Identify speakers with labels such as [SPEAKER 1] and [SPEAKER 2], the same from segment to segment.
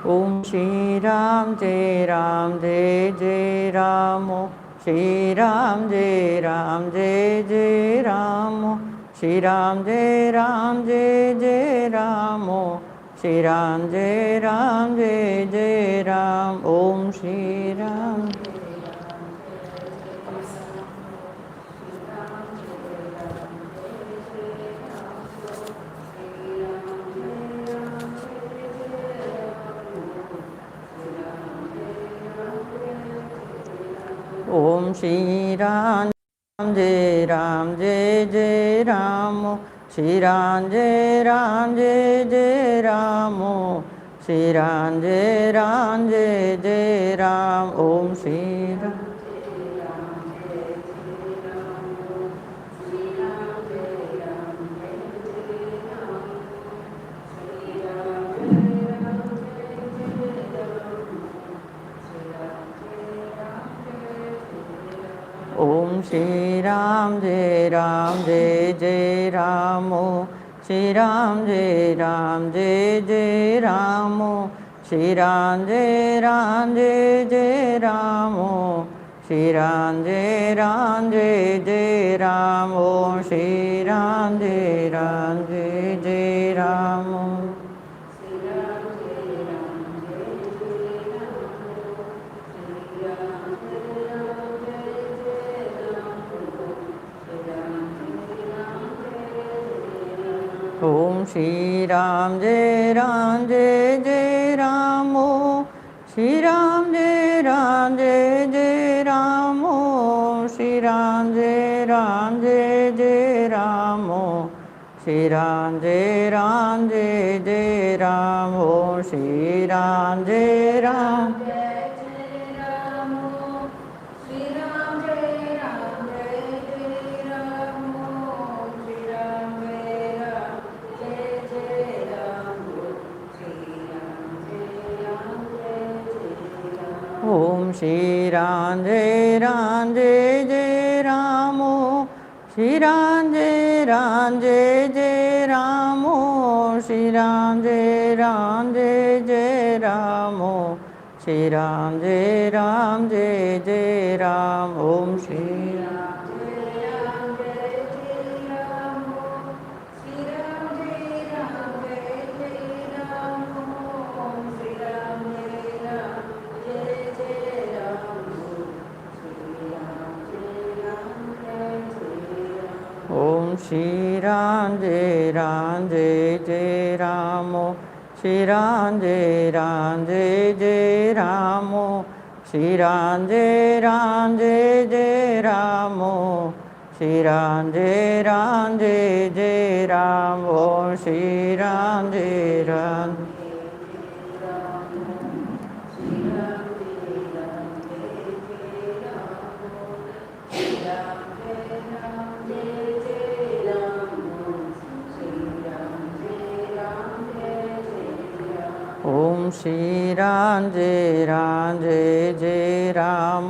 [SPEAKER 1] Om Shri Ram Jai Jai Ram. Shri Ram Jai Ram. Shri Ram Jai Ram. Shri Ram Jai Ram. Om Shri Ram. Om Shri Ram Jai Jai Ram. Shri Ram Jai Jai Ram. Shri Ram Jai Ram. Om Shri Ram. Om Shri Ram Jai Jai Ram. Shri Ram Jai Jai Ram. Shri Ram Jai Ram. Shri Ram Jai Ram. Om Shri Ram Jai Ram. Om Shri Ram Jai Jai Ram. Shri Ram Jai Jai Ram. Shri Ram Jai Ram. Shri Ram Jai Ram. Om Shri Ram Jai Ram. Om Shri Ram Jai Jai Ram. Shri Ram Jai Jai Ram. Shri Ram Jai Ram. Shri Ram Jai Ram. Om Shri Om Shri Ram Jai Jai Ram. Shri Ram Jai Jai Ram. Shri Ram Jai Ram. Shri Ram Jai Ram. Om Shri Ram Jai Ram. Om Shri Ram Jai Jai Ram.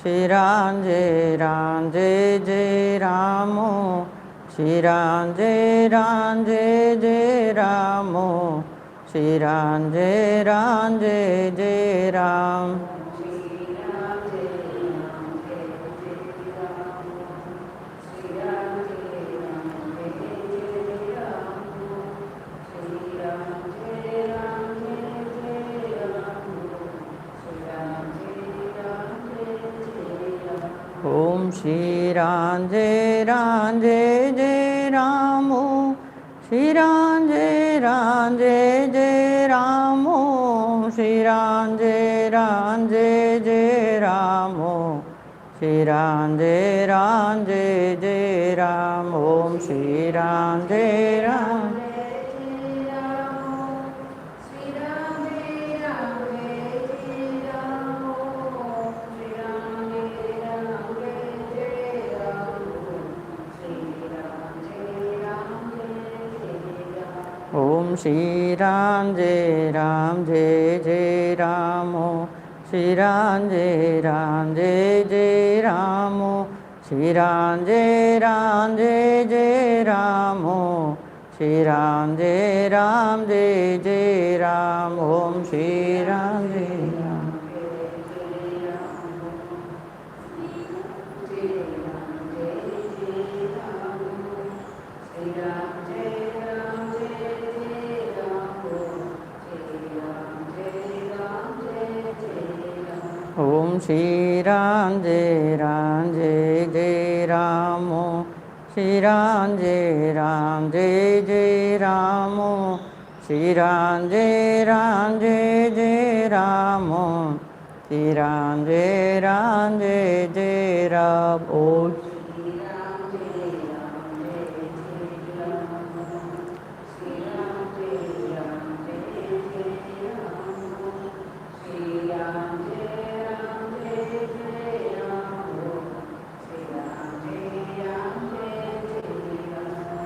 [SPEAKER 1] Shri Ram Jai Jai Ram. Shri Ram Jai Jai Ram. Shri Ram Jai Ram. Om Shri Ram Jai Jai Ram. Shri Ram Jai Jai Ram. Shri Ram Jai Jai Ram. Shri Ram Jai Ram. Om Shri Ram Jai Ram. Om Shri Ram Jai Jai Ram. Shri Ram Jai Jai Ram. Shri Ram Jai Jai Ram. Shri Ram Jai Ram Jai Jai Ram Om Shri Ram Jai Ram. Om Shri Ram Jai Ram Jai Jai Ram Om Shri Ram Jai Ram Jai Jai Ram Om Shri Ram Jai Ram Jai Jai Ram Om Shri Ram Jai Ram Jai Jai Ram Om.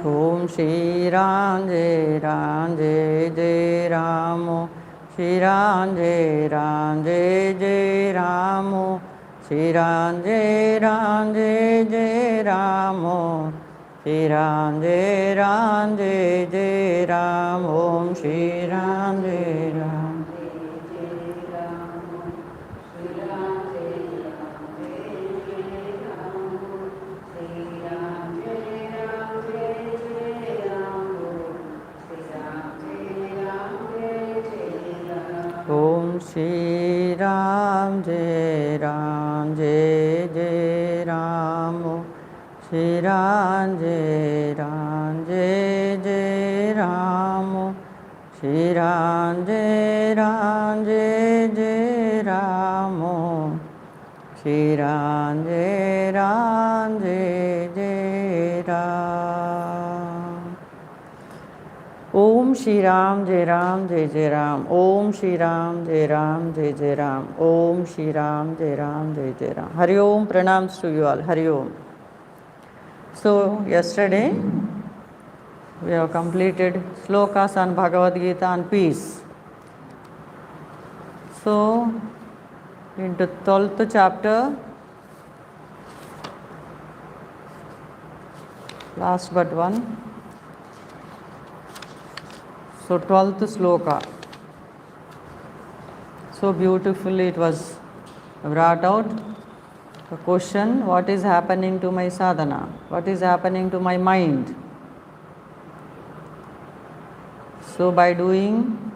[SPEAKER 1] Om Shri Ram Jai Ram Jai Jai Ram Om Shri Ram Jai Ram Jai Jai Ram Om Shri Ram Jai Ram Jai Jai Ram Om Shri Ram Jai Ram Jai Jai Ram Om Shri Ram Jai Ram. Om Shri Ram Jai Ram Jai Jai Ram Om Shri Ram Jai Ram Jai Jai Ram Om Shri Ram Jai Ram Jai Jai Ram Om Shri Ram Jai Ram Jai Jai Ram. Om Shri Ram Jai Ram Jai Jai Ram. Om Shri Ram Jai Ram Jai Jai Ram. Om Shri Ram Jai Ram Jai Jai Ram. Hari Om, pranams to you all. Hari Om. So yesterday we have completed slokas on Bhagavad Gita on peace. So into 12th chapter, last but one. So 12th sloka. So beautifully it was brought out. The question, what is happening to my sadhana? What is happening to my mind? So by doing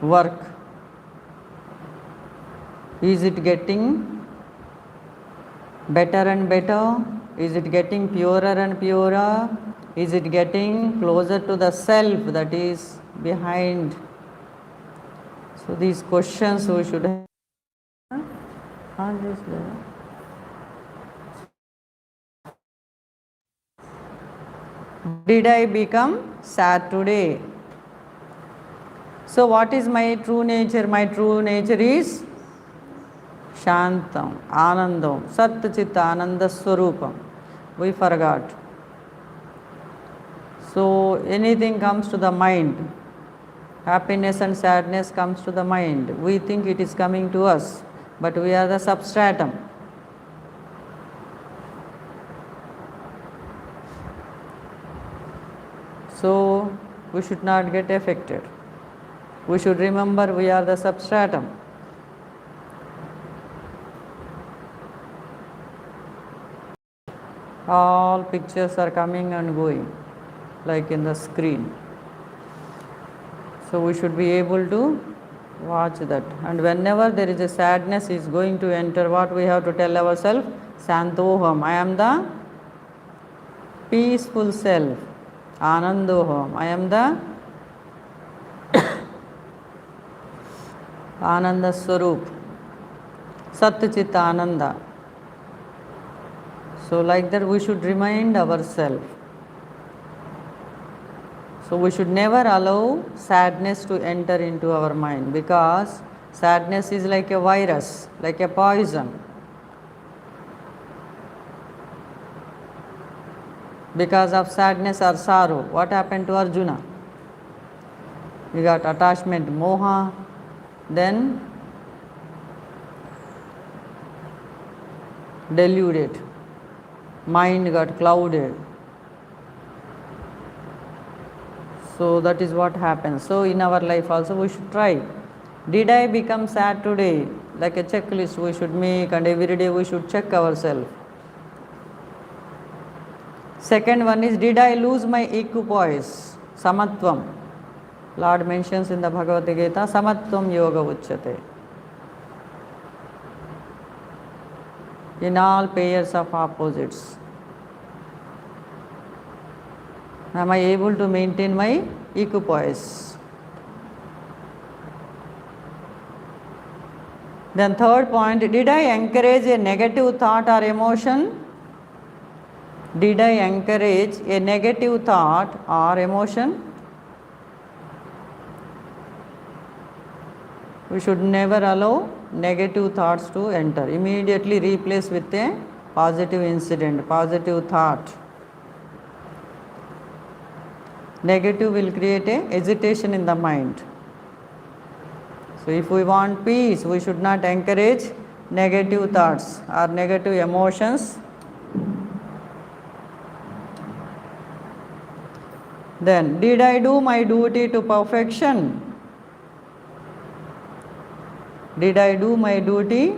[SPEAKER 1] work, is it getting better and better? Is it getting purer and purer? Is it getting closer to the self that is behind? So these questions we should have. Did I become sad today? So what is my true nature? My true nature is Shantam, Anandam, Sat Chitta Ananda Swarupam. We forgot. So anything comes to the mind. Happiness and sadness comes to the mind. We think it is coming to us, but we are the substratum. So we should not get affected. We should remember we are the substratum. All pictures are coming and going, like in the screen. So we should be able to watch that. And whenever there is a sadness is going to enter, what we have to tell ourselves? Santoham, I am the peaceful self. Anandoham, I am the Ananda Swarup. Sat Chitta Ananda. So like that we should remind ourselves. So we should never allow sadness to enter into our mind, because sadness is like a virus, like a poison. Because of sadness or sorrow, what happened to Arjuna? He got attachment, moha, then deluded, mind got clouded. So that is what happens. So in our life also we should try. Did I become sad today? Like a checklist we should make, and every day we should check ourselves. Second one is, did I lose my equipoise? Samatvam. Lord mentions in the Bhagavad Gita, Samatvam Yoga Uchyate. In all pairs of opposites. Am I able to maintain my equipoise? Then third point, did I encourage a negative thought or emotion? Did I encourage a negative thought or emotion? We should never allow negative thoughts to enter. Immediately replace with a positive incident, positive thought. Negative will create a hesitation in the mind. So if we want peace, we should not encourage negative thoughts or negative emotions. Then, did I do my duty to perfection? Did I do my duty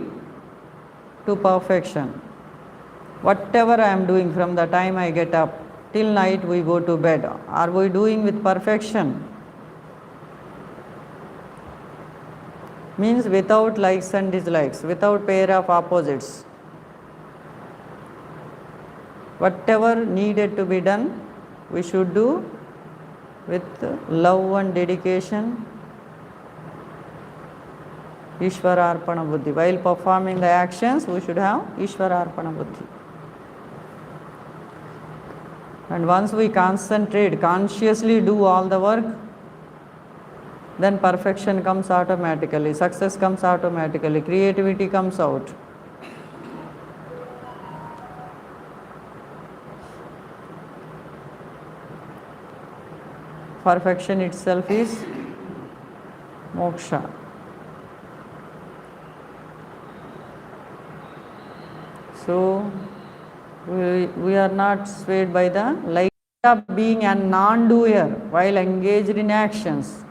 [SPEAKER 1] to perfection? Whatever I am doing from the time I get up till night we go to bed, are we doing with perfection? Means without likes and dislikes, without pair of opposites. Whatever needed to be done, we should do with love and dedication. Ishwararpana buddhi. While performing the actions, we should have Ishwararpana buddhi. And once we concentrate, consciously do all the work, then perfection comes automatically, success comes automatically, creativity comes out. Perfection itself is moksha. So we are not swayed by the light of being a non-doer while engaged in actions.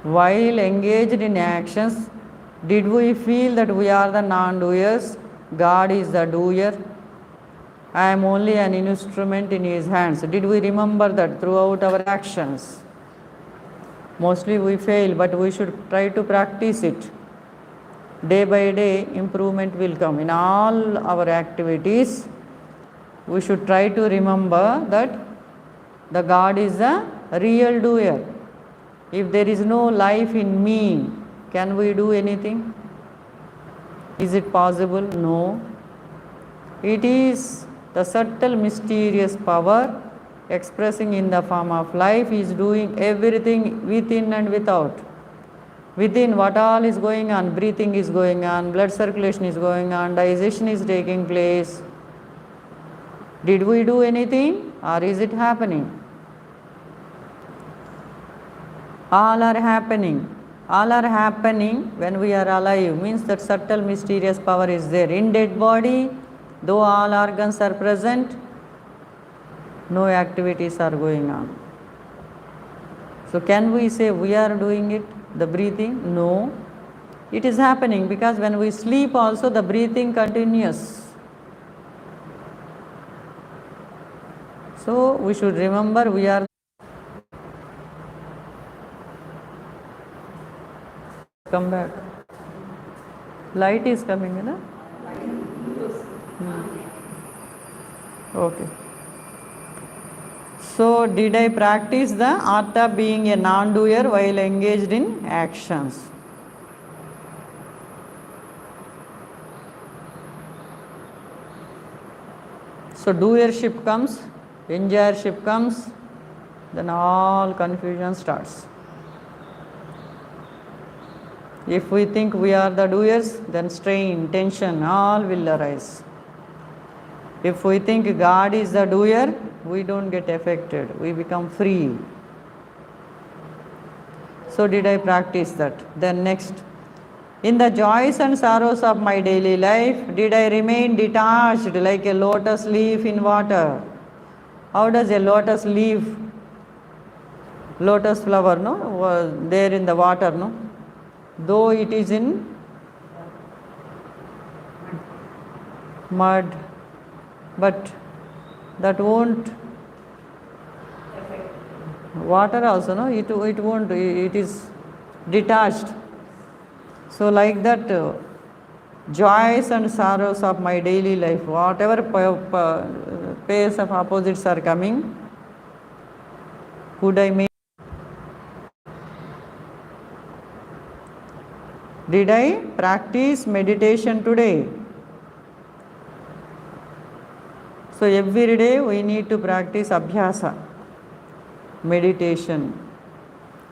[SPEAKER 1] While engaged in actions, did we feel that we are the non-doers? God is the doer. I am only an instrument in His hands. Did we remember that throughout our actions? Mostly we fail, but we should try to practice it. Day by day, improvement will come. In all our activities, we should try to remember that the God is the real doer. If there is no life in me, can we do anything? Is it possible? No. It is the subtle mysterious power expressing in the form of life is doing everything within and without. Within, what all is going on? Breathing is going on, blood circulation is going on, digestion is taking place. Did we do anything, or is it happening? All are happening. All are happening when we are alive, means that subtle mysterious power is there. In dead body, though all organs are present, no activities are going on. So can we say we are doing it, the breathing? No. It is happening because when we sleep also the breathing continues. So we should remember we are. Come back. Light is coming, you know? Okay. So, did I practice the art of being a non-doer while engaged in actions? So, doership comes, enjoyership comes, then all confusion starts. If we think we are the doers, then strain, tension, all will arise. If we think God is the doer, we don't get affected, we become free. So did I practice that? Then next, in the joys and sorrows of my daily life, did I remain detached like a lotus leaf in water? How does a lotus leaf lotus flower, no, there in the water, no, though it is in mud, but that won't water also, no, it won't, it is detached. So like that, joys and sorrows of my daily life, whatever pairs of opposites are coming, could I make? Did I practice meditation today? So every day we need to practice abhyasa, meditation.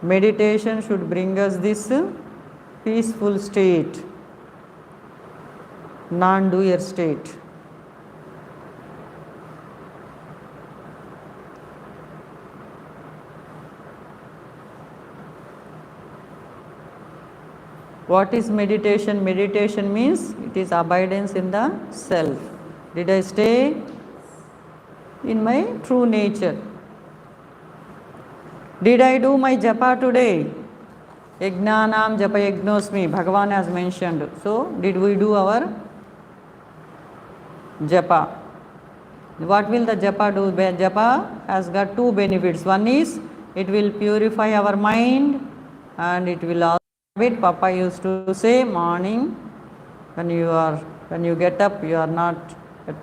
[SPEAKER 1] Meditation should bring us this peaceful state, non-doer state. What is meditation? Meditation means it is abidance in the self. Did I stay in my true nature? Did I do my japa today? Yajnanam japa yajnosmi, Bhagavan has mentioned. So, did we do our japa? What will the japa do? Japa has got two benefits. One is it will purify our mind, and it will also it. Papa used to say, morning when you get up, you are not at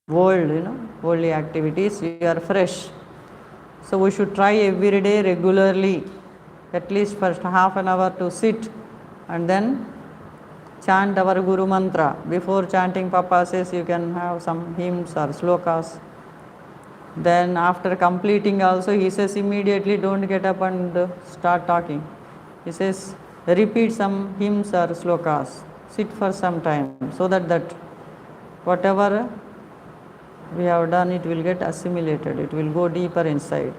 [SPEAKER 1] worldly activities, you are fresh. So we should try every day regularly, at least for half an hour, to sit and then chant our Guru mantra. Before chanting, Papa says you can have some hymns or slokas. Then after completing also, he says immediately don't get up and start talking. He says repeat some hymns or slokas. Sit for some time so that whatever we have done, it will get assimilated. It will go deeper inside.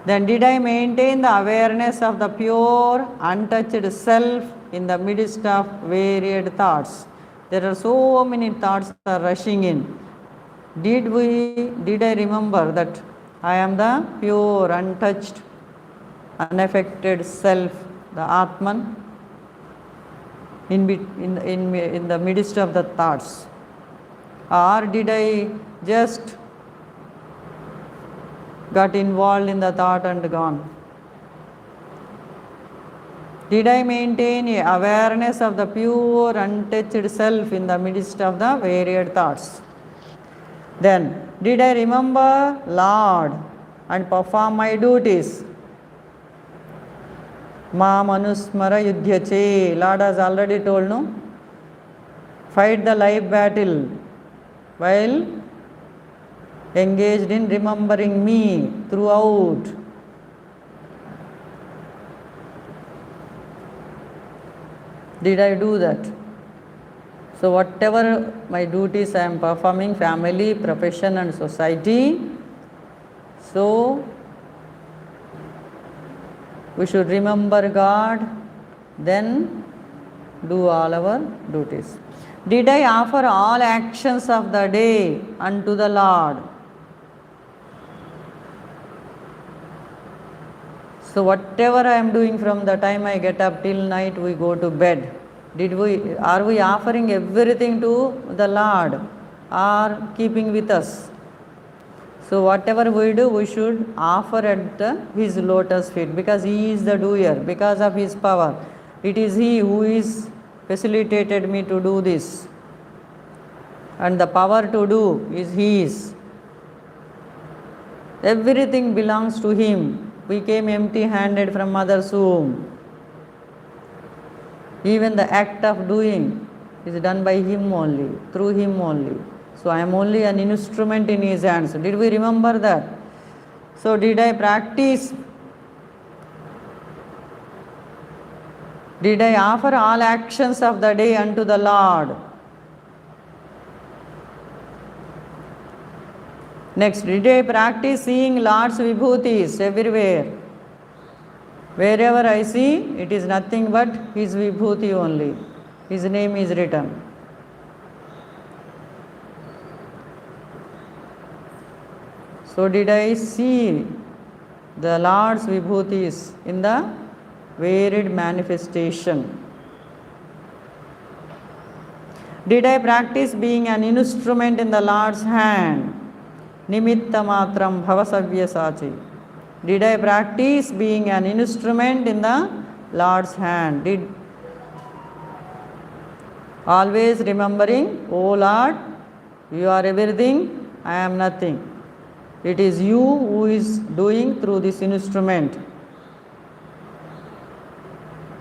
[SPEAKER 1] Then did I maintain the awareness of the pure, untouched self in the midst of varied thoughts? There are so many thoughts that are rushing in. Did I remember that I am the pure, untouched, unaffected self, the Atman, in the midst of the thoughts? Or did I just got involved in the thought and gone? Did I maintain a awareness of the pure, untouched self in the midst of the varied thoughts? Then, did I remember Lord and perform my duties? Ma manusmara yudhyache. Lord has already told, no? Fight the life battle while engaged in remembering me throughout. Did I do that? So whatever my duties I am performing, family, profession and society, so we should remember God, then do all our duties. Did I offer all actions of the day unto the Lord? So whatever I am doing from the time I get up till night we go to bed, are we offering everything to the Lord or keeping with us? So whatever we do, we should offer at His lotus feet, because He is the doer, because of His power. It is He who is facilitated me to do this, and the power to do is His. Everything belongs to Him. We came empty-handed from mother's womb. Even the act of doing is done by Him only, through Him only. So I am only an instrument in His hands. Did we remember that? So did I practice? Did I offer all actions of the day unto the Lord? Next, did I practice seeing Lord's vibhutis everywhere? Wherever I see, it is nothing but His vibhuti only. His name is written. So did I see the Lord's vibhutis in the varied manifestation? Did I practice being an instrument in the Lord's hand? Nimitta matram bhavasavya sachi. Did I practice being an instrument in the Lord's hand? Did always remembering, O Lord, you are everything, I am nothing. It is you who is doing through this instrument.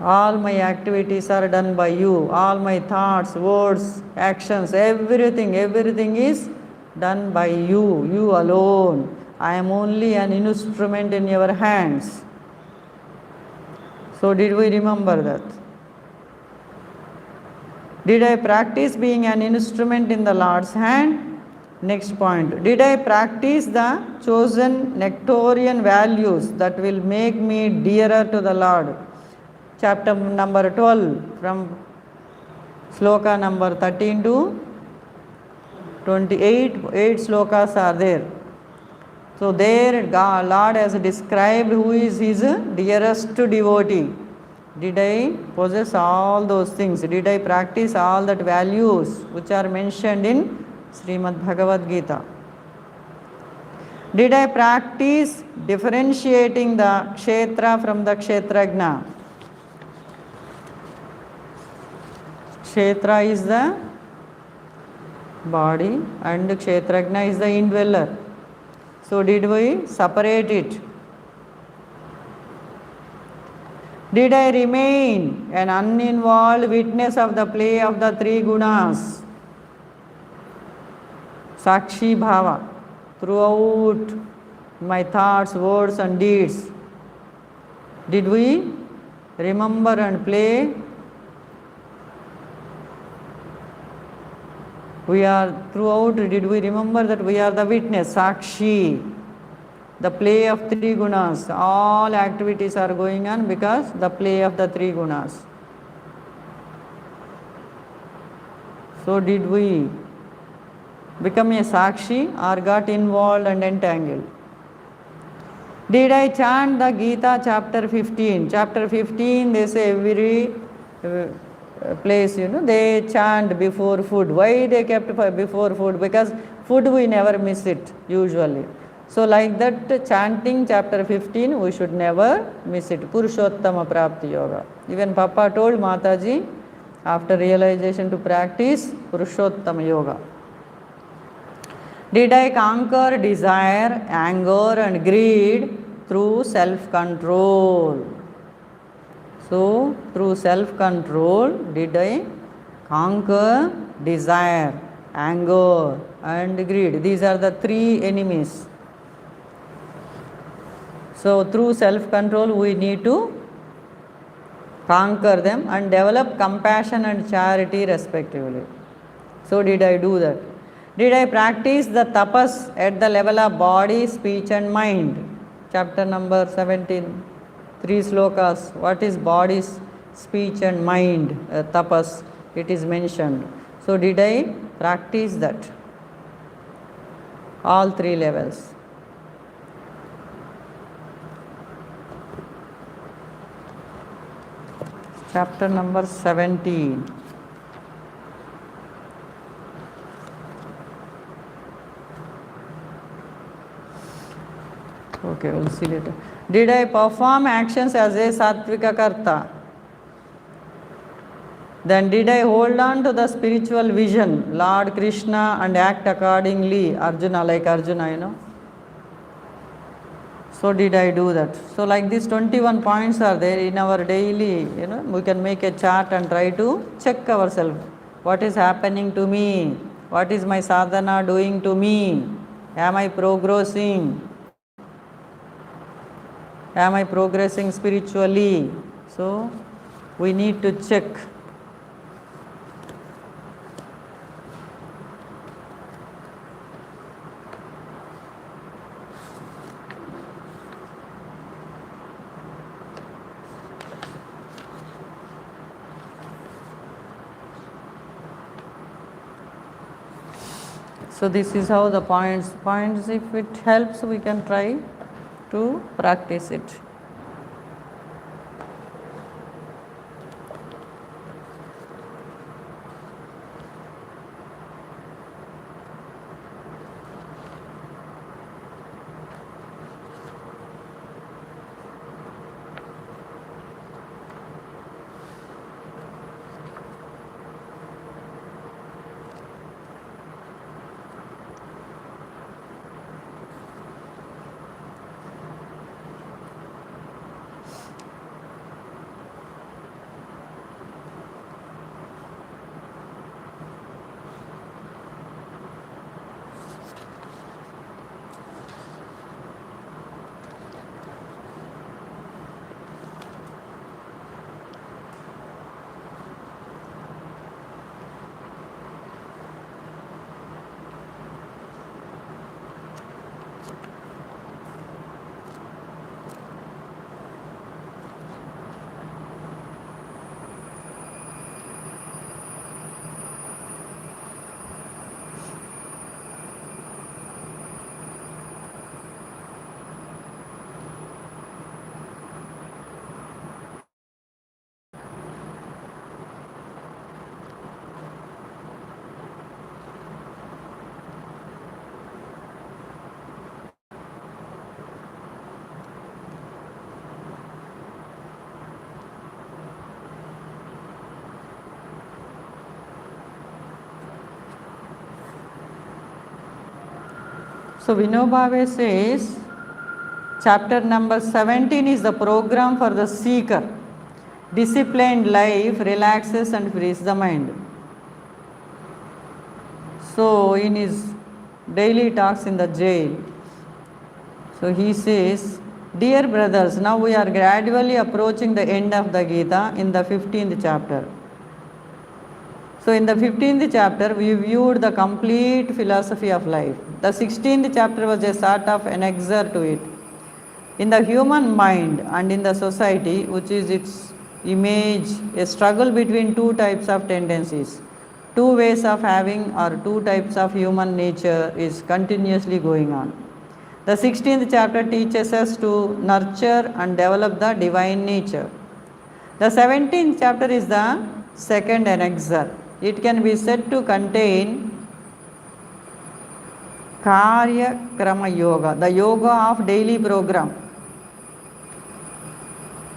[SPEAKER 1] All my activities are done by you. All my thoughts, words, actions, everything is done by you. You alone. I am only an instrument in your hands. So did we remember that? Did I practice being an instrument in the Lord's hand? Next point. Did I practice the chosen nectarian values that will make me dearer to the Lord? Chapter number 12 from sloka number 13 to 28, 8 slokas are there. So there Lord has described who is his dearest devotee. Did I possess all those things? Did I practice all that values which are mentioned in Srimad Bhagavad Gita? Did I practice differentiating the kshetra from the kshetrajna? Kshetra is the body and kshetrajna is the indweller. So did we separate it? Did I remain an uninvolved witness of the play of the three gunas? Sakshi bhava throughout my thoughts, words and deeds. Did we remember and play? We are throughout, did we remember that we are the witness, Sakshi, the play of three gunas. All activities are going on because the play of the three gunas. So did we become a Sakshi or got involved and entangled? Did I chant the Gita chapter 15? Chapter 15, they say every place, they chant before food. Why they kept before food? Because food we never miss it usually. So like that chanting chapter 15 we should never miss it. Purushottama Prapti Yoga. Even Papa told Mataji after realization to practice Purushottama Yoga. Did I conquer desire, anger and greed through self-control? So, through self-control, did I conquer desire, anger and greed? These are the three enemies. So, through self-control, we need to conquer them and develop compassion and charity respectively. So, did I do that? Did I practice the tapas at the level of body, speech and mind? Chapter number 17. 3 slokas. What is body, speech and mind? Tapas, it is mentioned. So did I practice that? All 3 levels. Chapter number 17. Okay, we'll see later. Did I perform actions as a sattvika karta? Then did I hold on to the spiritual vision, Lord Krishna, and act accordingly? Arjuna, like Arjuna, So did I do that? So like these 21 points are there in our daily, we can make a chart and try to check ourselves. What is happening to me? What is my sadhana doing to me? Am I progressing? Am I progressing spiritually? So we need to check. So this is how the points, if it helps, we can try to practice it. So Vinobhave says, chapter number 17 is the program for the seeker. Disciplined life relaxes and frees the mind. So in his daily talks in the jail, so he says, dear brothers, now we are gradually approaching the end of the Gita in the 15th chapter. So in the 15th chapter, we viewed the complete philosophy of life. The 16th chapter was a sort of an annexure to it. In the human mind and in the society, which is its image, a struggle between two types of tendencies, two ways of having or two types of human nature is continuously going on. The 16th chapter teaches us to nurture and develop the divine nature. The 17th chapter is the second annexure. It can be said to contain Karya Krama Yoga, the yoga of daily program.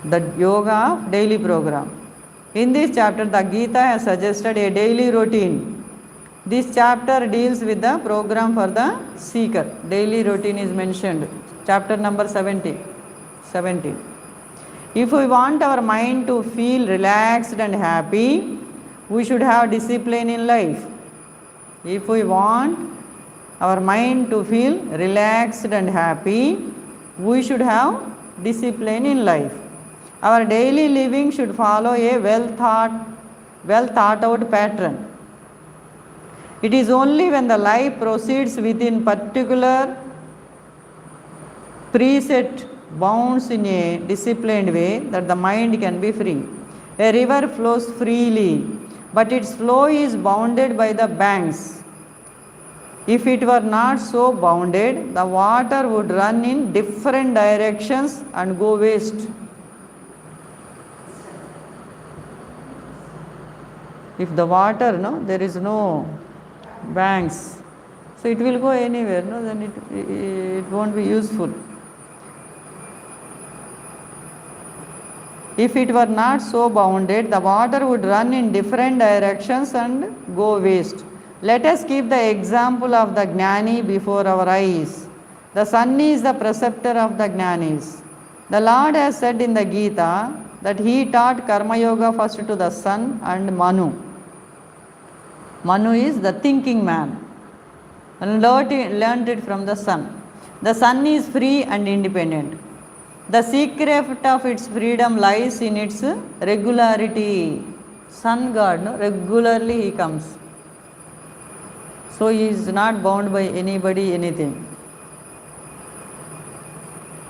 [SPEAKER 1] The yoga of daily program. In this chapter, the Gita has suggested a daily routine. This chapter deals with the program for the seeker. Daily routine is mentioned. Chapter number 17. If we want our mind to feel relaxed and happy, we should have discipline in life. If we want our mind to feel relaxed and happy, we should have discipline in life. Our daily living should follow a well thought out pattern. It is only when the life proceeds within particular preset bounds in a disciplined way that the mind can be free. A river flows freely, but its flow is bounded by the banks. If it were not so bounded, the water would run in different directions and go waste. If the water, there is no banks, so it will go anywhere, then it won't be useful. If it were not so bounded, the water would run in different directions and go waste. Let us keep the example of the Gnani before our eyes. The sun is the preceptor of the Gnanis. The Lord has said in the Gita that he taught Karma Yoga first to the sun and Manu. Manu is the thinking man and learned it from the sun. The sun is free and independent. The secret of its freedom lies in its regularity. Sun God, regularly he comes. So he is not bound by anybody, anything.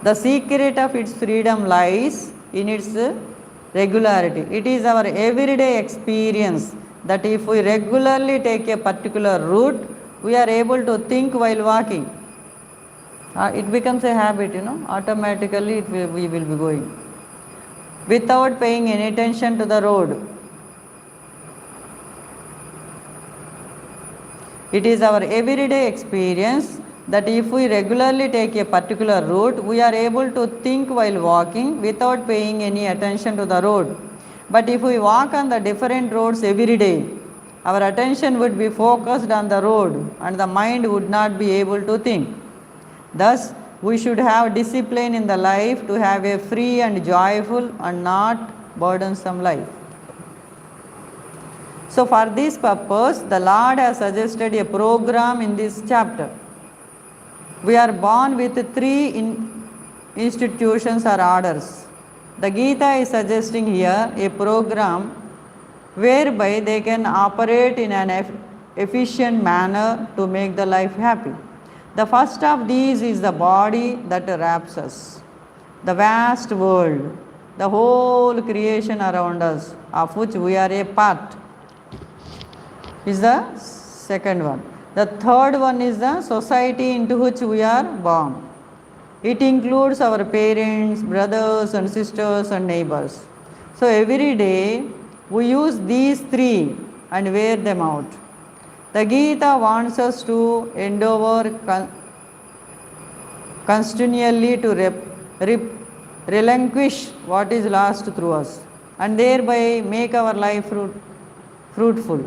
[SPEAKER 1] The secret of its freedom lies in its regularity. It is our everyday experience that if we regularly take a particular route, we are able to think while walking. It becomes a habit, automatically we will be going. Without paying any attention to the road. It is our everyday experience that if we regularly take a particular route, we are able to think while walking without paying any attention to the road. But if we walk on the different roads every day, our attention would be focused on the road and the mind would not be able to think. Thus, we should have discipline in the life to have a free and joyful and not burdensome life. So for this purpose, the Lord has suggested a program in this chapter. We are born with three institutions or orders. The Gita is suggesting here a program whereby they can operate in an efficient manner to make the life happy. The first of these is the body that wraps us, the vast world, the whole creation around us, of which we are a part, is the second one. The third one is the society into which we are born. It includes our parents, brothers and sisters and neighbors. So every day we use these three and wear them out. The Gita wants us to endeavor continually to relinquish what is lost through us and thereby make our life fruitful.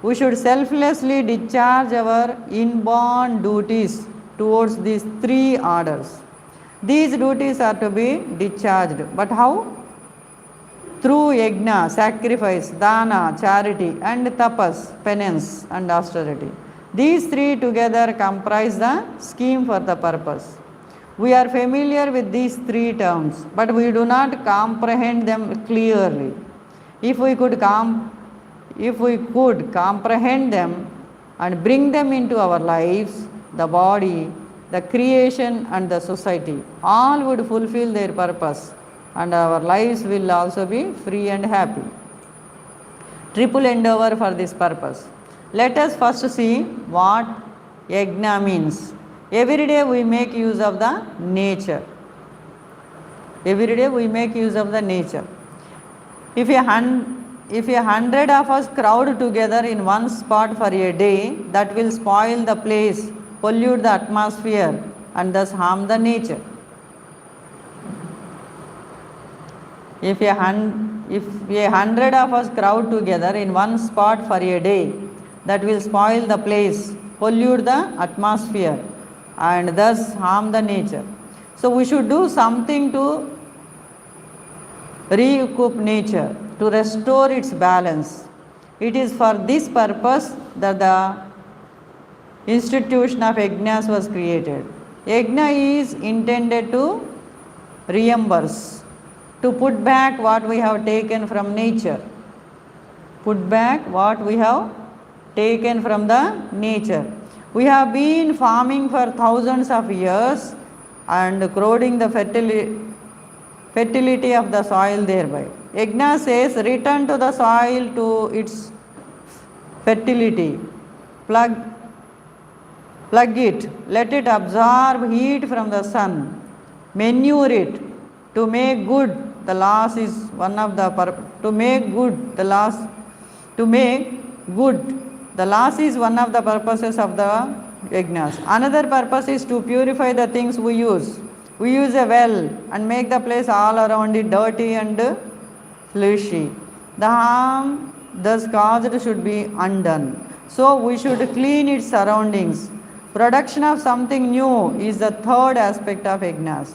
[SPEAKER 1] We should selflessly discharge our inborn duties towards these three orders. These duties are to be discharged. But how? Through yajna, sacrifice, dana, charity, and tapas, penance and austerity. These three together comprise the scheme for the purpose. We are familiar with these three terms, but we do not comprehend them clearly. If we could comprehend them and bring them into our lives, the body, the creation and the society, all would fulfill their purpose and our lives will also be free and happy. Triple endeavor for this purpose. Let us first see what yajna means. Every day we make use of the nature. Every day we make use of the nature. If a hundred of us crowd together in one spot for a day, that will spoil the place, pollute the atmosphere and thus harm the nature. If a hundred of us crowd together in one spot for a day, that will spoil the place, pollute the atmosphere and thus harm the nature. So we should do something to recoup nature, to restore its balance. It is for this purpose that the institution of yajnas was created. Yajna is intended to reimburse, to put back what we have taken from nature. Put back what we have taken from the nature. We have been farming for thousands of years and corroding the fertility of the soil thereby. Yajna says, return to the soil to its fertility. Plug it, let it absorb heat from the sun. Manure it. To make good the loss is one of the the loss is one of the purposes of the yajnas. Another purpose is to purify the things we use. We use a well and make the place all around it dirty and fleshy. The harm thus caused should be undone. So we should clean its surroundings. Production of something new is the third aspect of yajnas.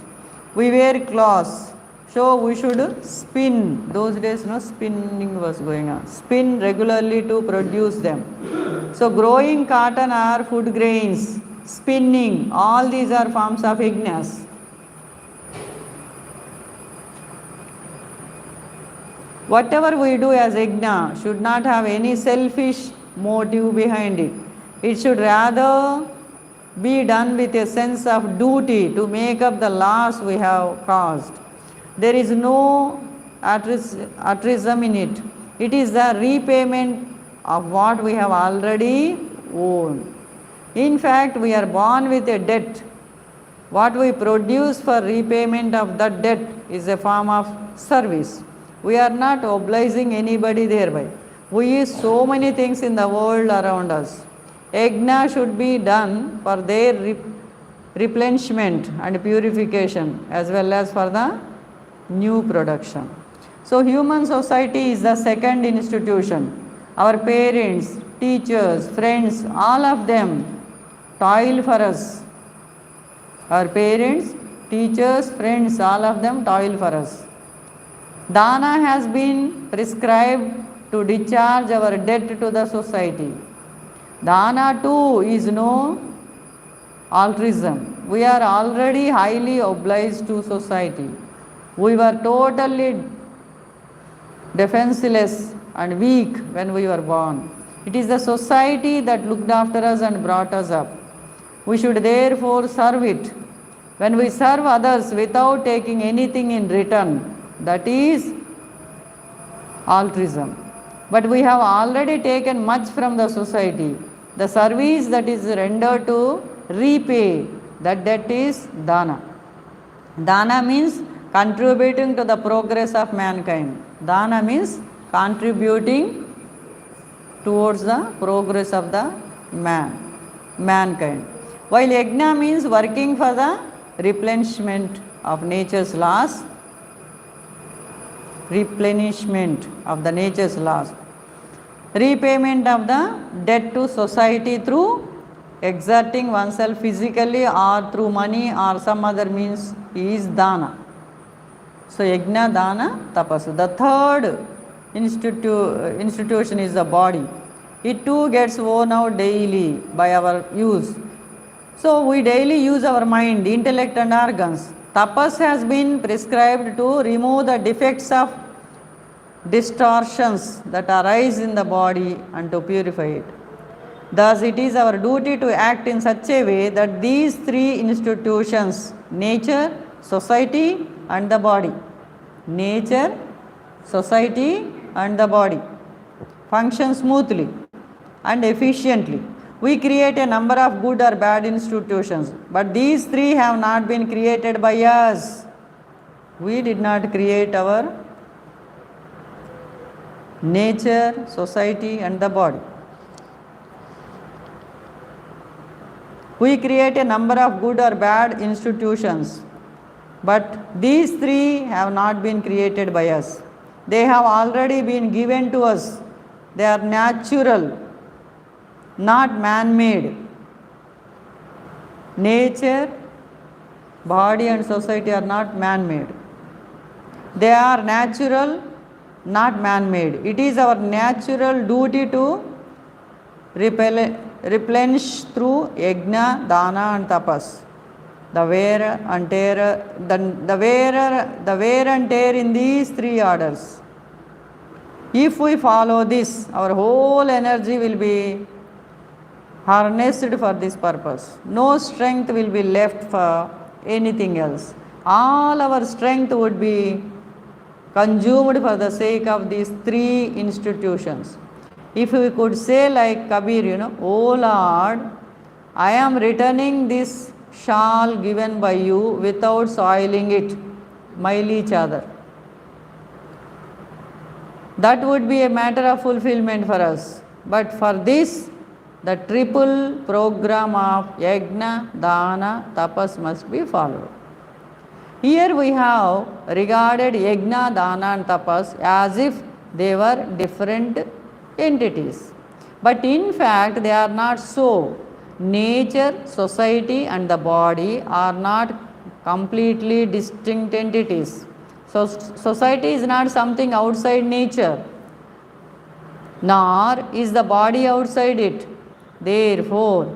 [SPEAKER 1] We wear clothes, so we should spin. Those days, spinning was going on. Spin regularly to produce them. So growing cotton or food grains, spinning, all these are forms of yajnas. Whatever we do as yajna should not have any selfish motive behind it. It should rather be done with a sense of duty to make up the loss we have caused. There is no altruism in it. It is the repayment of what we have already owned. In fact, we are born with a debt. What we produce for repayment of that debt is a form of service. We are not obliging anybody thereby. We use so many things in the world around us. Yajna should be done for their replenishment and purification as well as for the new production. So, human society is the second institution. Our parents, teachers, friends, all of them toil for us. Our parents, teachers, friends, all of them toil for us. Dana has been prescribed to discharge our debt to the society. Dana too is no altruism. We are already highly obliged to society. We were totally defenseless and weak when we were born. It is the society that looked after us and brought us up. We should therefore serve it. When we serve others without taking anything in return, that is altruism. But we have already taken much from the society. The service that is rendered to repay that debt is dana. Dana means contributing to the progress of mankind. Dana means contributing towards the progress of the mankind. While yajna means working for the replenishment of nature's laws, replenishment of the nature's laws, repayment of the debt to society through exerting oneself physically or through money or some other means is dana. So, yajna, dana, tapasu. The third institution is the body. It too gets worn out daily by our use. So, we daily use our mind, intellect and organs. Tapas has been prescribed to remove the defects of distortions that arise in the body and to purify it. Thus, it is our duty to act in such a way that these three institutions, nature, society and the body, nature, society and the body, function smoothly and efficiently. We create a number of good or bad institutions, but these three have not been created by us. We did not create our nature, society and the body. We create a number of good or bad institutions, but these three have not been created by us. They have already been given to us. They are natural, not man-made. Nature, body and society are not man-made. They are natural, not man-made. It is our natural duty to replenish through yajna, dana and tapas. The wear and tear in these three orders. If we follow this, our whole energy will be harnessed for this purpose. No strength will be left for anything else. All our strength would be consumed for the sake of these three institutions. If we could say like Kabir, O Lord, I am returning this shawl given by you without soiling it, mile each other. That would be a matter of fulfillment for us. But for this, the triple program of yajna, dana, tapas must be followed. Here we have regarded yajna, dana and tapas as if they were different entities. But in fact, they are not so. Nature, society and the body are not completely distinct entities. So, society is not something outside nature, nor is the body outside it. Therefore,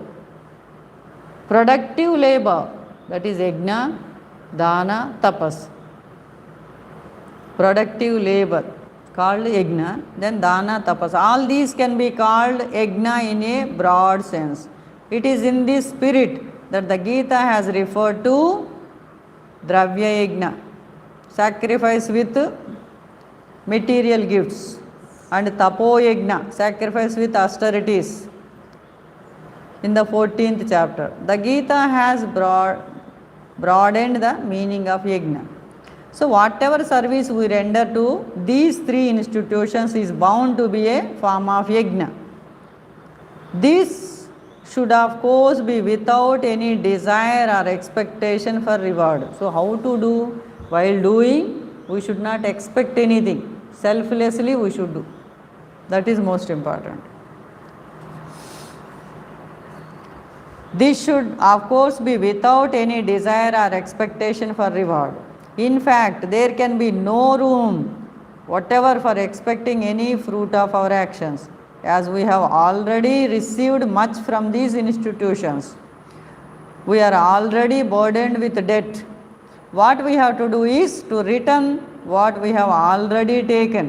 [SPEAKER 1] productive labor, that is yajna, dana, tapas. Productive labor called yajna, then dana, tapas. All these can be called yajna in a broad sense. It is in this spirit that the Gita has referred to dravya yajna, sacrifice with material gifts, and tapo yajna, sacrifice with austerities. in the 14th chapter. The Gita has broadened the meaning of yajna. So whatever service we render to these three institutions is bound to be a form of yajna. This should of course be without any desire or expectation for reward. So how to do? While doing, we should not expect anything. Selflessly we should do. That is most important. This should of course be without any desire or expectation for reward. In fact, there can be no room whatever for expecting any fruit of our actions, as we have already received much from these institutions. We are already burdened with debt. What we have to do is to return what we have already taken.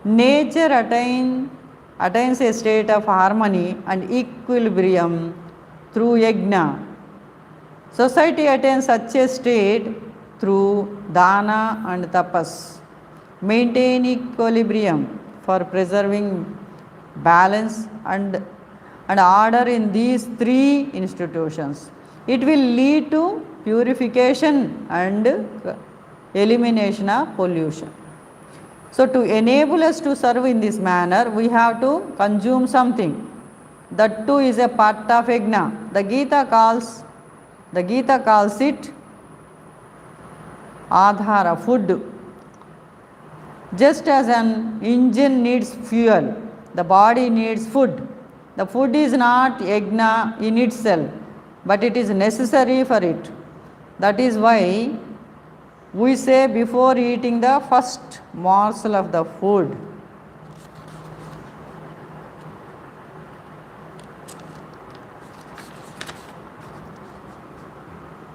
[SPEAKER 1] Nature attains a state of harmony and equilibrium through yajna. Society attains such a state through dana and tapas. Maintain equilibrium for preserving balance and order in these three institutions. It will lead to purification and elimination of pollution. So to enable us to serve in this manner, we have to consume something. That too is a part of yajna. The Gita calls it adhara, food. Just as an engine needs fuel, the body needs food. The food is not yajna in itself, but it is necessary for it. That is why we say before eating the first morsel of the food,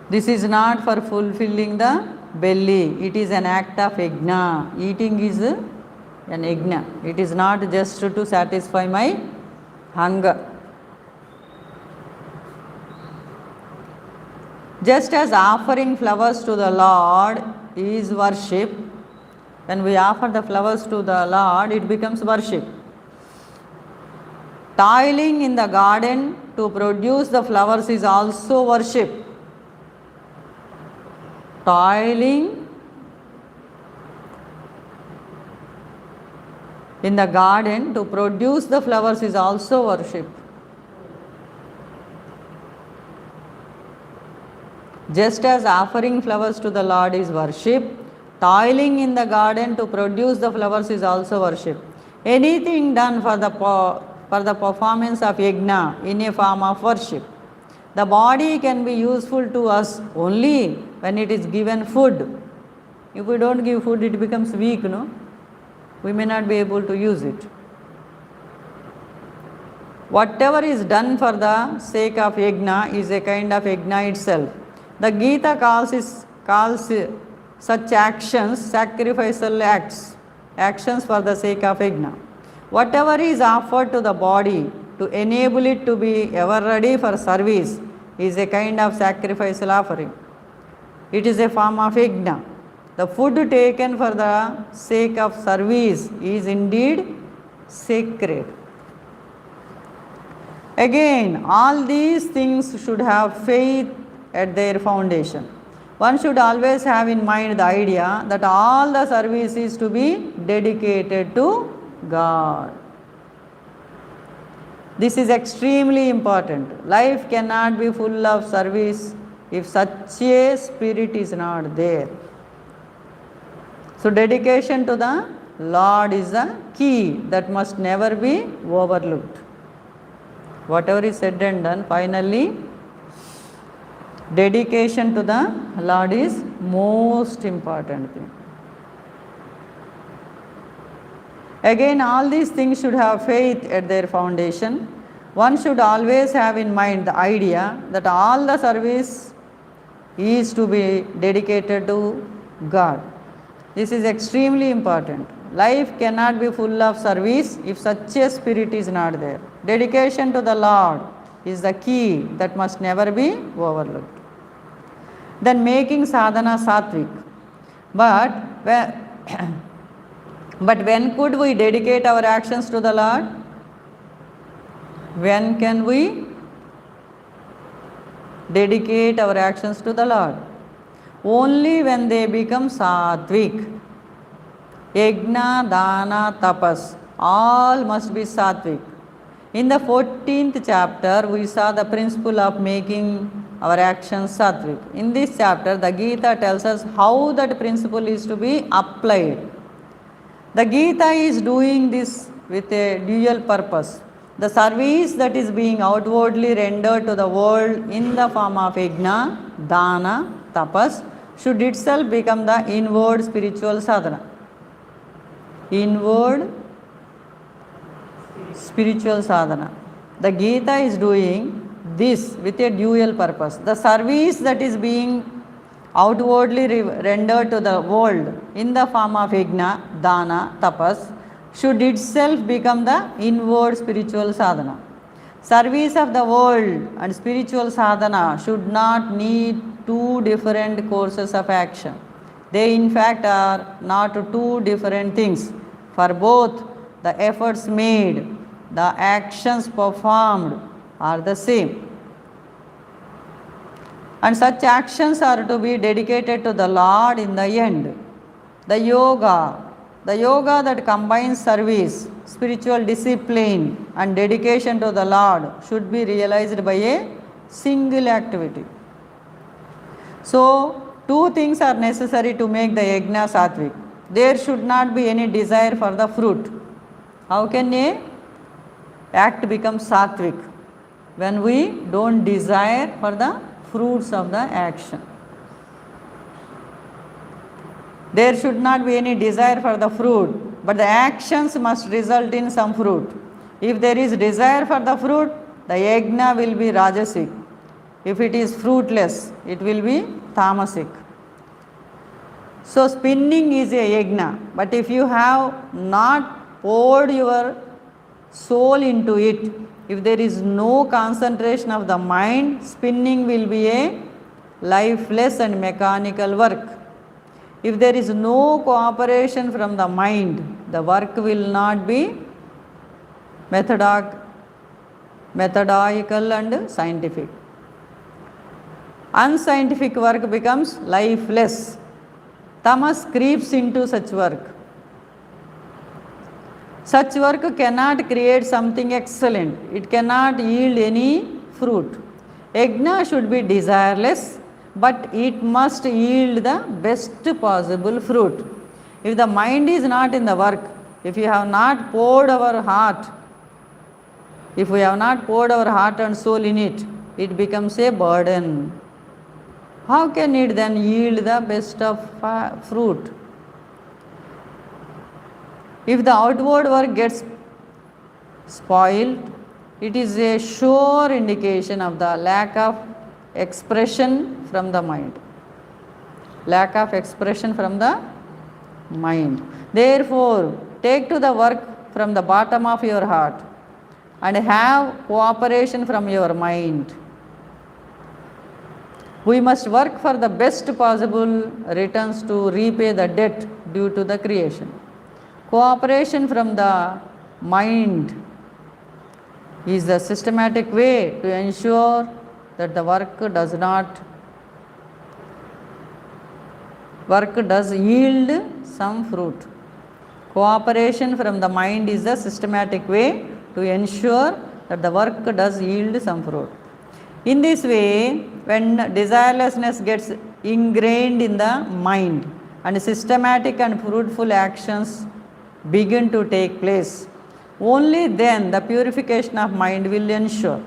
[SPEAKER 1] this is not for fulfilling the belly, it is an act of yajna. Eating is an yajna. It is not just to satisfy my hunger. Just as offering flowers to the Lord is worship, when we offer the flowers to the Lord, it becomes worship. Toiling in the garden to produce the flowers is also worship. Toiling in the garden to produce the flowers is also worship. Just as offering flowers to the Lord is worship, toiling in the garden to produce the flowers is also worship. Anything done for the performance of yajna in a form of worship. The body can be useful to us only when it is given food. If we don't give food, it becomes weak, no? We may not be able to use it. Whatever is done for the sake of yajna is a kind of yajna itself. The Gita calls such actions sacrificial acts, actions for the sake of yajna. Whatever is offered to the body to enable it to be ever ready for service is a kind of sacrificial offering. It is a form of yajna. The food taken for the sake of service is indeed sacred. Again, all these things should have faith at their foundation. One should always have in mind the idea that all the service is to be dedicated to God. This is extremely important. Life cannot be full of service if such a spirit is not there. So dedication to the Lord is the key that must never be overlooked. Whatever is said and done, finally, dedication to the Lord is most important thing. Again, all these things should have faith at their foundation. One should always have in mind the idea that all the service is to be dedicated to God. This is extremely important. Life cannot be full of service if such a spirit is not there. Dedication to the Lord is the key that must never be overlooked. Then making sadhana sattvic. But when could we dedicate our actions to the Lord? When can we dedicate our actions to the Lord. Only when they become sattvic, yajna, dana, tapas, all must be sattvic. In the 14th chapter, we saw the principle of making our actions sattvic. In this chapter, the Gita tells us how that principle is to be applied. The Gita is doing this with a dual purpose. The service that is being outwardly rendered to the world in the form of yajna, dana, tapas should itself become the inward spiritual sadhana. Inward spiritual sadhana. The Gita is doing this with a dual purpose. The service that is being outwardly rendered to the world in the form of yajna, dana, tapas should itself become the inward spiritual sadhana. Service of the world and spiritual sadhana should not need two different courses of action. They in fact are not two different things. For both, the efforts made, the actions performed are the same. And such actions are to be dedicated to the Lord in the end. The yoga that combines service, spiritual discipline and dedication to the Lord should be realized by a single activity. So, two things are necessary to make the yajna sattvic. There should not be any desire for the fruit. How can a act become sattvic? When we don't desire for the fruits of the action. There should not be any desire for the fruit, but the actions must result in some fruit. If there is desire for the fruit, the yajna will be rajasic. If it is fruitless, it will be tamasic. So spinning is a yajna, but if you have not poured your soul into it, if there is no concentration of the mind, spinning will be a lifeless and mechanical work. If there is no cooperation from the mind, the work will not be methodical and scientific. Unscientific work becomes lifeless. Tamas creeps into such work. Such work cannot create something excellent. It cannot yield any fruit. Yajna should be desireless, but it must yield the best possible fruit. If the mind is not in the work, if we have not poured our heart and soul in it, it becomes a burden. How can it then yield the best of fruit? If the outward work gets spoiled, it is a sure indication of the lack of expression from the mind. Lack of expression from the mind. Therefore, take to the work from the bottom of your heart and have cooperation from your mind. We must work for the best possible returns to repay the debt due to the creation. Cooperation from the mind is the systematic way to ensure that the work does yield some fruit. Cooperation from the mind is the systematic way to ensure that the work does yield some fruit. In this way, when desirelessness gets ingrained in the mind and systematic and fruitful actions begin to take place, only then the purification of mind will ensure.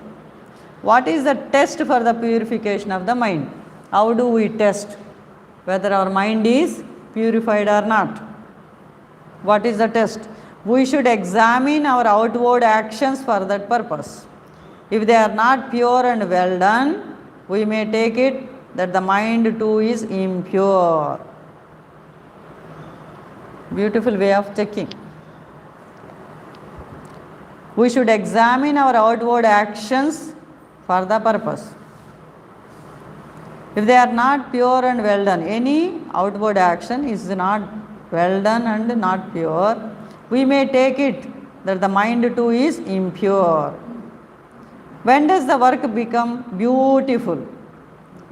[SPEAKER 1] What is the test for the purification of the mind? How do we test whether our mind is purified or not? What is the test? We should examine our outward actions for that purpose. If they are not pure and well done, we may take it that the mind too is impure. Beautiful way of checking. We should examine our outward actions for the purpose. If they are not pure and well done, any outward action is not well done and not pure, we may take it that the mind too is impure. When does the work become beautiful?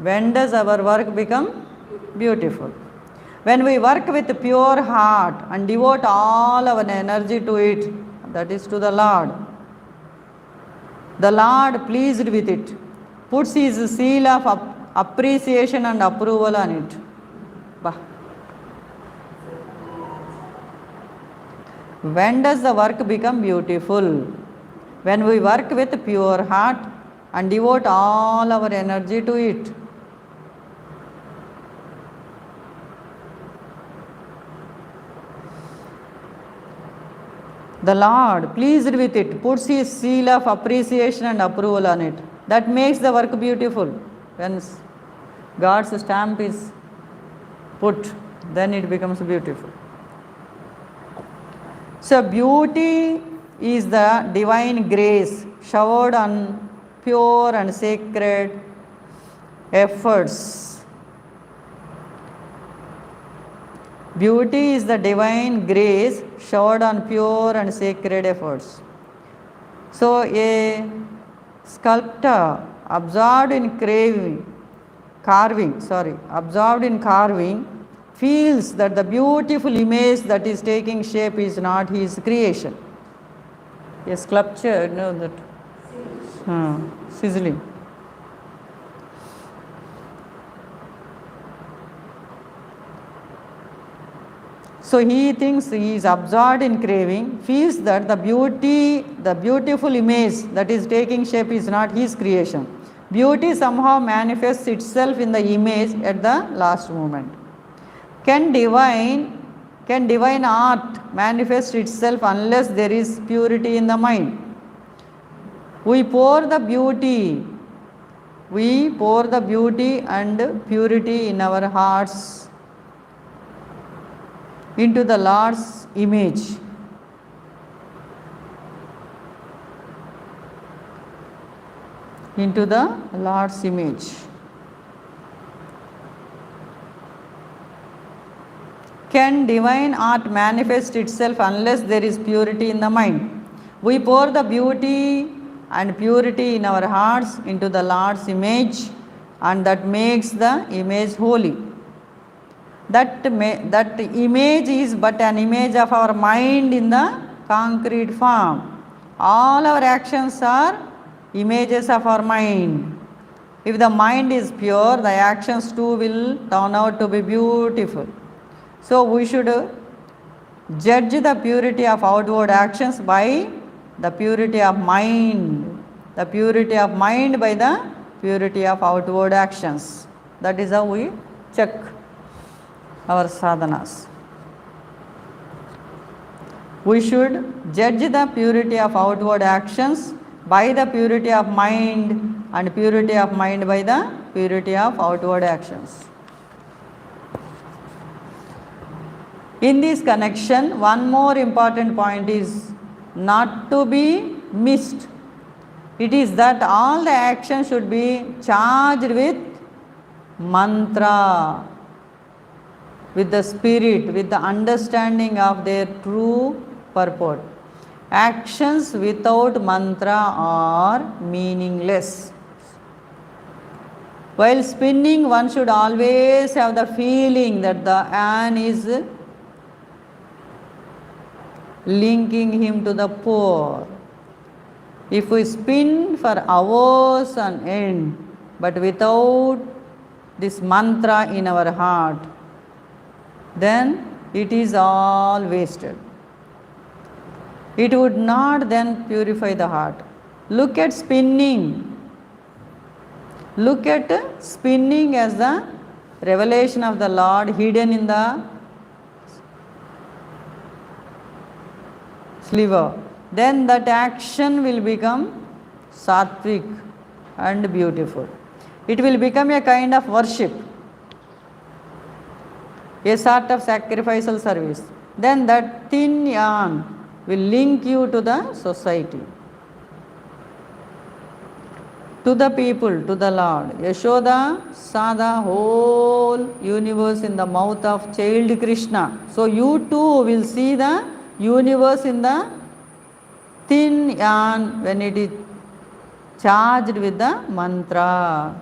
[SPEAKER 1] When does our work become beautiful? When we work with pure heart and devote all our energy to it, that is to the Lord. The Lord, pleased with it, puts his seal of appreciation and approval on it. Bah. When does the work become beautiful? When we work with pure heart and devote all our energy to it. The Lord, pleased with it, puts his seal of appreciation and approval on it. That makes the work beautiful. When God's stamp is put, then it becomes beautiful. So beauty is the divine grace showered on pure and sacred efforts. Beauty is the divine grace showered on pure and sacred efforts. So a sculptor absorbed in carving feels that the beautiful image that is taking shape is not his creation. A sculpture, you know that sizzling. So he thinks he is absorbed in craving, feels that the beautiful image that is taking shape is not his creation. Beauty somehow manifests itself in the image at the last moment. Can divine art manifest itself unless there is purity in the mind? We pour the beauty and purity in our hearts into the Lord's image. Into the Lord's image. Can divine art manifest itself unless there is purity in the mind? We pour the beauty and purity in our hearts into the Lord's image, and that makes the image holy. That image is but an image of our mind in the concrete form. All our actions are images of our mind. If the mind is pure, the actions too will turn out to be beautiful. So we should judge the purity of outward actions by the purity of mind. The purity of mind by the purity of outward actions. That is how we check our sadhanas. We should judge the purity of outward actions by the purity of mind, and purity of mind by the purity of outward actions. In this connection, one more important point is not to be missed. It is that all the actions should be charged with mantra, with the spirit, with the understanding of their true purport. Actions without mantra are meaningless. While spinning, one should always have the feeling that the yarn is linking him to the pore. If we spin for hours on end, but without this mantra in our heart, then it is all wasted. It would not then purify the heart. Look at spinning. Look at spinning as the revelation of the Lord hidden in the sliver. Then that action will become sattvic and beautiful. It will become a kind of worship, a sort of sacrificial service. Then that thin yarn will link you to the society, to the people, to the Lord. Yashoda saw the whole universe in the mouth of child Krishna. So you too will see the universe in the thin yarn when it is charged with the mantra.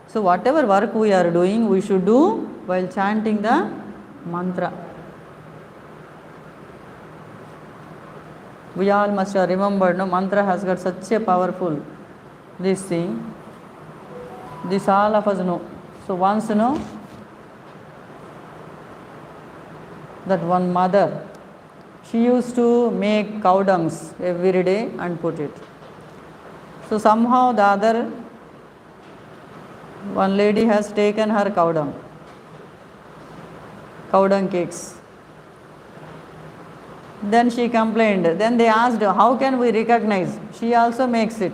[SPEAKER 1] So whatever work we are doing, we should do while chanting the mantra. We all must have remembered, no, mantra has got such a powerful this thing. This all of us know. So once, that one mother, she used to make cow dungs every day and put it. So somehow the other one lady has taken her cow dung cakes. Then she complained. Then they asked, how can we recognize? She also makes it.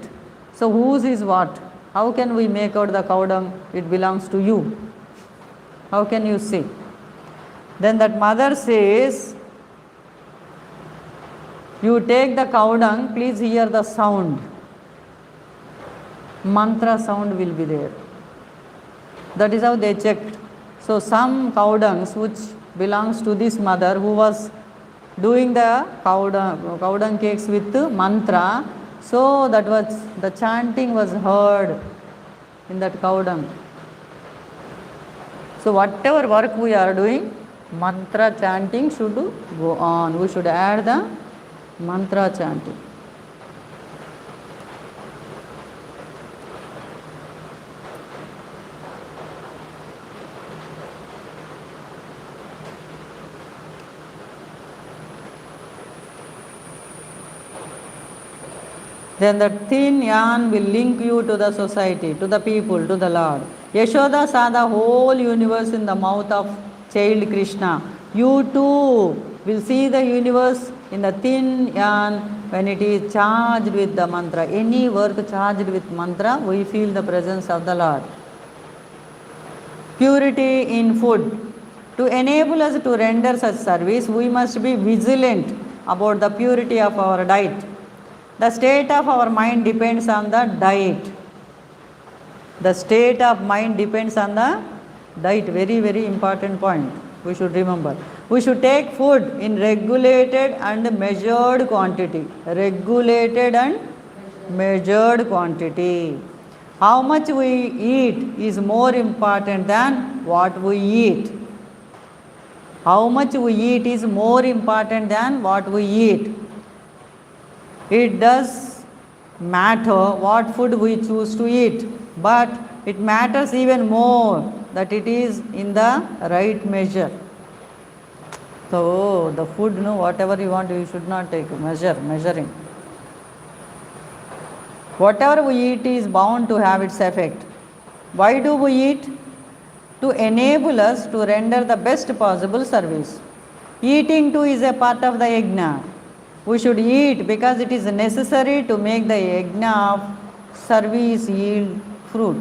[SPEAKER 1] So whose is what? How can we make out the cow dung? It belongs to you. How can you see? Then that mother says, you take the cow dung, please hear the sound. Mantra sound will be there. That is how they checked. So some cow dungs which belongs to this mother who was doing the cow dung cakes with mantra, so that was the chanting was heard in that cow dung. So whatever work we are doing, mantra chanting should go on. We should add the mantra chanting. Then the thin yarn will link you to the society, to the people, to the Lord. Yashoda saw the whole universe in the mouth of child Krishna. You too will see the universe in the thin yarn when it is charged with the mantra. Any work charged with mantra, we feel the presence of the Lord. Purity in food. To enable us to render such service, we must be vigilant about the purity of our diet. The state of our mind depends on the diet. The state of mind depends on the diet. Very, very important point. We should remember. We should take food in regulated and measured quantity. Regulated and measured quantity. How much we eat is more important than what we eat. How much we eat is more important than what we eat. It does matter what food we choose to eat, but it matters even more that it is in the right measure. So the food, whatever you want, you should not take measuring. Whatever we eat is bound to have its effect. Why do we eat? To enable us to render the best possible service. Eating too is a part of the yajna. We should eat because it is necessary to make the yajna of service yield fruit.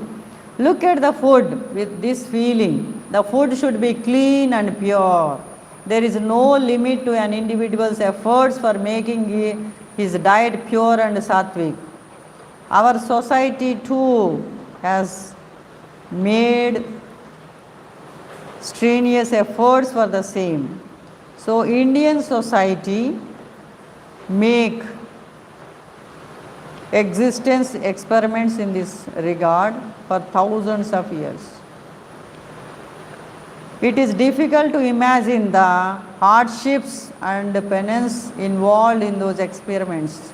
[SPEAKER 1] Look at the food with this feeling. The food should be clean and pure. There is no limit to an individual's efforts for making his diet pure and sattvic. Our society too has made strenuous efforts for the same. So Indian society make existence experiments in this regard for thousands of years. It is difficult to imagine the hardships and penance involved in those experiments.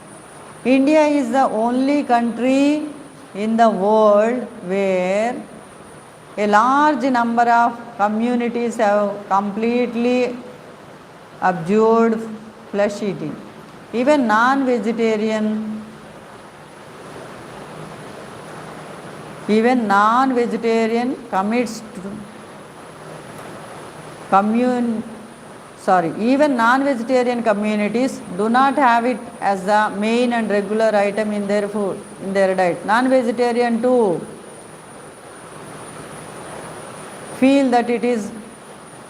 [SPEAKER 1] India is the only country in the world where a large number of communities have completely abjured flesh eating. Even non-vegetarian communities do not have it as the main and regular item in their food, in their diet. Non-vegetarian too feel that it is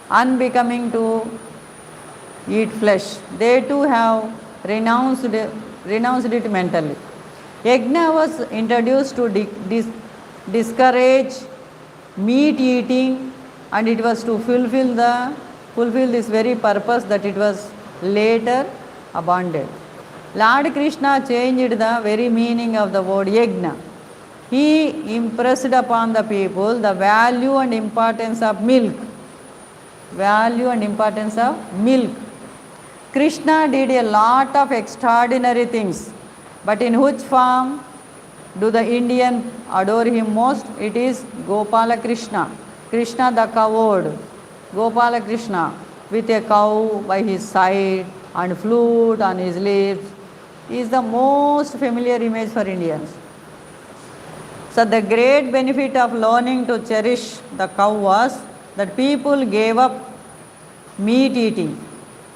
[SPEAKER 1] unbecoming to eat flesh. They too have renounced it mentally. Yajna was introduced to discourage meat eating, and it was to fulfill this very purpose that it was later abandoned. Lord Krishna changed the very meaning of the word yajna. He impressed upon the people the value and importance of milk. Value and importance of milk. Krishna did a lot of extraordinary things, but in which form do the Indian adore him most? It is Gopala Krishna. Krishna the coward. Gopala Krishna with a cow by his side and flute on his lips is the most familiar image for Indians. So the great benefit of learning to cherish the cow was that people gave up meat eating.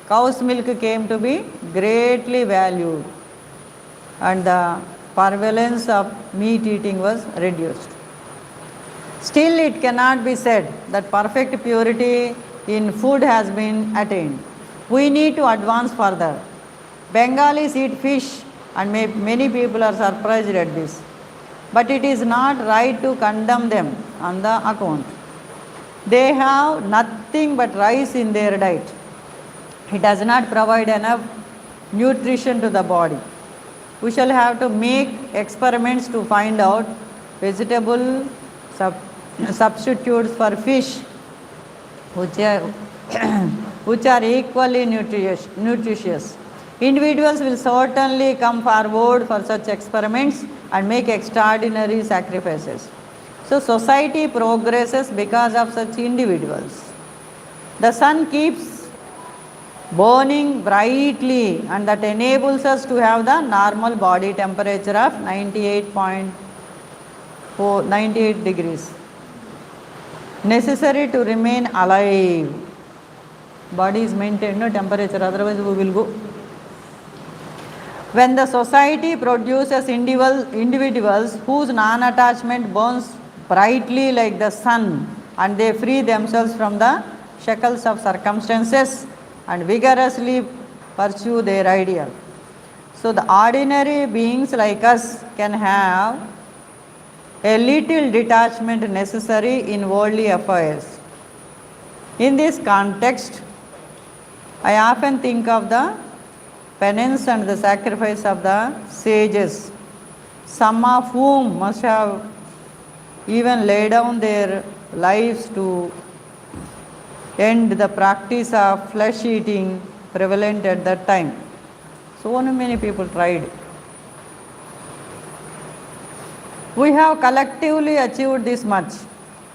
[SPEAKER 1] Cow's milk came to be greatly valued and the prevalence of meat eating was reduced. Still, it cannot be said that perfect purity in food has been attained. We need to advance further. Bengalis eat fish, and many people are surprised at this. But it is not right to condemn them on the account. They have nothing but rice in their diet. It does not provide enough nutrition to the body. We shall have to make experiments to find out vegetable substitutes for fish which are equally nutritious. Individuals will certainly come forward for such experiments and make extraordinary sacrifices. So society progresses because of such individuals. The sun keeps burning brightly and that enables us to have the normal body temperature of 98 degrees. Necessary to remain alive. Body is maintained no temperature, otherwise we will go. When the society produces individuals whose non-attachment burns brightly like the sun and they free themselves from the shackles of circumstances and vigorously pursue their ideal. So the ordinary beings like us can have a little detachment necessary in worldly affairs. In this context, I often think of the penance and the sacrifice of the sages, some of whom must have even laid down their lives to end the practice of flesh eating prevalent at that time. So many people tried. We have collectively achieved this much.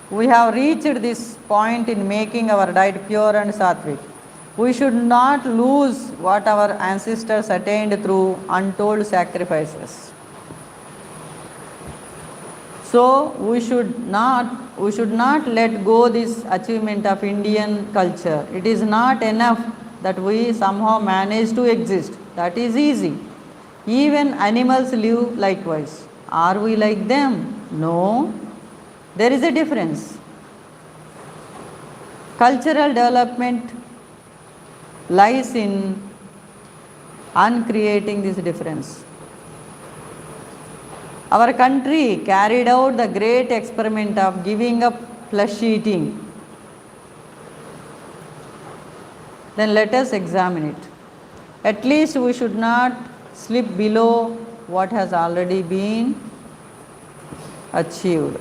[SPEAKER 1] We have reached this point in making our diet pure and sattvic. We should not lose what our ancestors attained through untold sacrifices. So we should not let go this achievement of Indian culture. It is not enough that we somehow manage to exist. That is easy. Even animals live likewise. Are we like them? No. There is a difference. Cultural development lies in uncreating this difference. Our country carried out the great experiment of giving up flesh eating. Then let us examine it. At least we should not slip below what has already been achieved.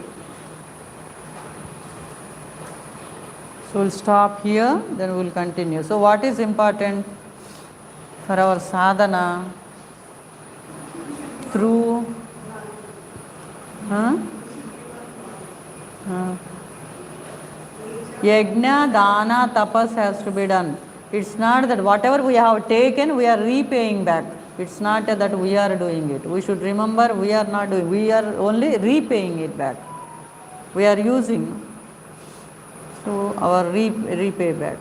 [SPEAKER 1] So we'll stop here, then we'll continue. So what is important for our sadhana through yajna, dana, tapas has to be done. It's not that whatever we have taken, we are repaying back. It's not that we are doing it. We should remember we are not doing, we are only repaying it back. We are using. So our payback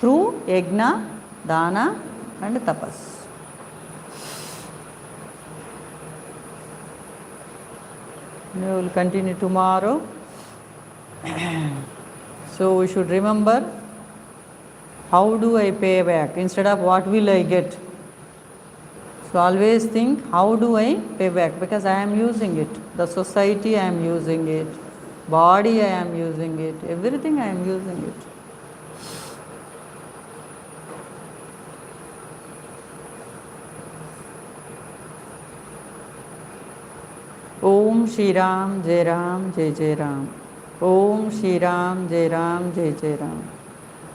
[SPEAKER 1] through yajna, dana and tapas. We will continue tomorrow. So we should remember, how do I pay back instead of what will I get? So always think, how do I pay back? Because I am using it. The society I am using it. Body I am using it. Everything I am using it. Om Shri Ram, Jai Ram, Jai Jai Ram. Om Shri Ram, Jai Ram, Jai Jai Ram.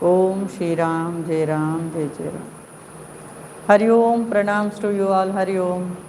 [SPEAKER 1] Om Shri Ram, Jai Ram, Jai Jai Ram. Hari Om, pranams to you all. Hari Om.